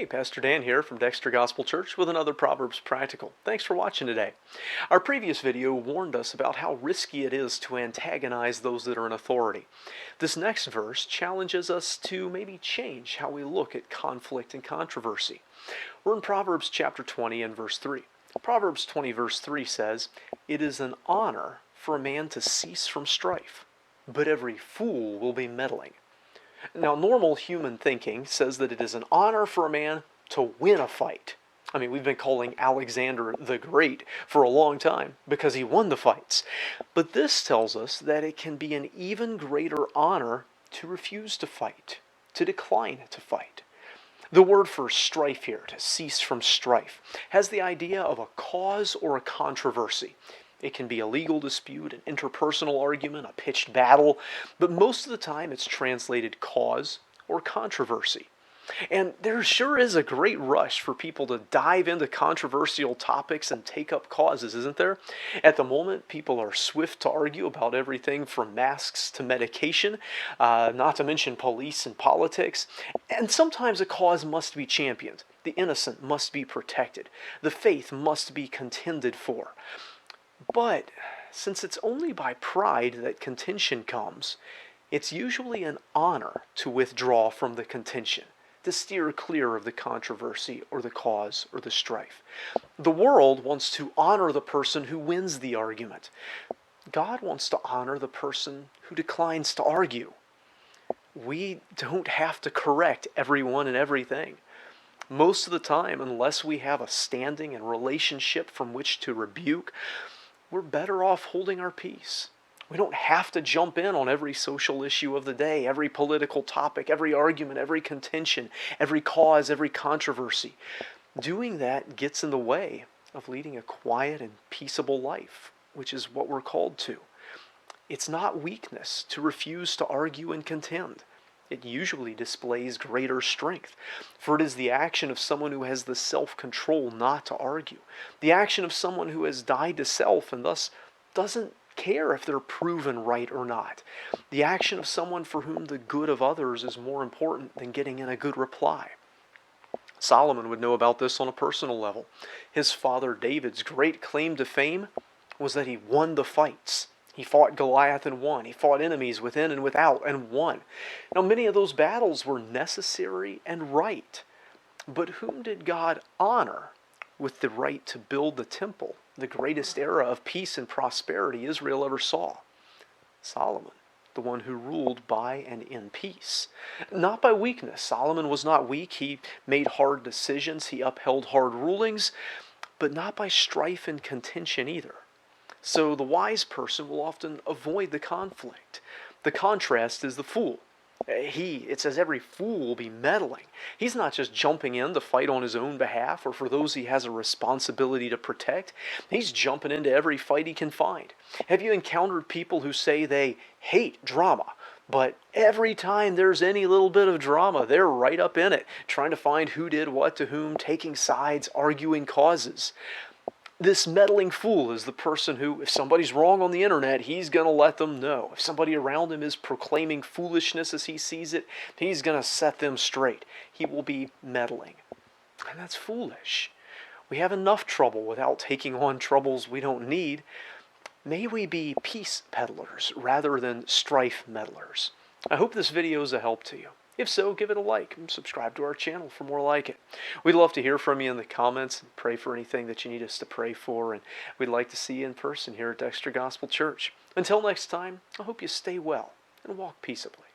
Hey, Pastor Dan here from Dexter Gospel Church with another Proverbs Practical. Thanks for watching today. Our previous video warned us about how risky it is to antagonize those that are in authority. This next verse challenges us to maybe change how we look at conflict and controversy. We're in Proverbs chapter 20 and verse 3. Proverbs 20 verse 3 says, "It is an honor for a man to cease from strife, but every fool will be meddling." Now, normal human thinking says that it is an honor for a man to win a fight. I mean, we've been calling Alexander the Great for a long time because he won the fights. But this tells us that it can be an even greater honor to refuse to fight, to decline to fight. The word for strife here, to cease from strife, has the idea of a cause or a controversy. It can be a legal dispute, an interpersonal argument, a pitched battle, but most of the time it's translated cause or controversy. And there sure is a great rush for people to dive into controversial topics and take up causes, isn't there? At the moment, people are swift to argue about everything from masks to medication, not to mention police and politics. And sometimes a cause must be championed. The innocent must be protected. The faith must be contended for. But since it's only by pride that contention comes, it's usually an honor to withdraw from the contention, to steer clear of the controversy or the cause or the strife. The world wants to honor the person who wins the argument. God wants to honor the person who declines to argue. We don't have to correct everyone and everything. Most of the time, unless we have a standing and relationship from which to rebuke, we're better off holding our peace. We don't have to jump in on every social issue of the day, every political topic, every argument, every contention, every cause, every controversy. Doing that gets in the way of leading a quiet and peaceable life, which is what we're called to. It's not weakness to refuse to argue and contend. It usually displays greater strength, for it is the action of someone who has the self-control not to argue, the action of someone who has died to self and thus doesn't care if they're proven right or not, the action of someone for whom the good of others is more important than getting in a good reply. Solomon would know about this on a personal level. His father David's great claim to fame was that he won the fights. He fought Goliath and won. He fought enemies within and without and won. Now, many of those battles were necessary and right. But whom did God honor with the right to build the temple, the greatest era of peace and prosperity Israel ever saw? Solomon, the one who ruled by and in peace. Not by weakness. Solomon was not weak. He made hard decisions. He upheld hard rulings, but not by strife and contention either. So the wise person will often avoid the conflict. The contrast is the fool. It says every fool will be meddling. He's not just jumping in to fight on his own behalf or for those he has a responsibility to protect. He's jumping into every fight he can find. Have you encountered people who say they hate drama, but every time there's any little bit of drama, they're right up in it, trying to find who did what to whom, taking sides, arguing causes? This meddling fool is the person who, if somebody's wrong on the internet, he's going to let them know. If somebody around him is proclaiming foolishness as he sees it, he's going to set them straight. He will be meddling. And that's foolish. We have enough trouble without taking on troubles we don't need. May we be peace peddlers rather than strife meddlers. I hope this video is a help to you. If so, give it a like and subscribe to our channel for more like it. We'd love to hear from you in the comments and pray for anything that you need us to pray for. And we'd like to see you in person here at Dexter Gospel Church. Until next time, I hope you stay well and walk peaceably.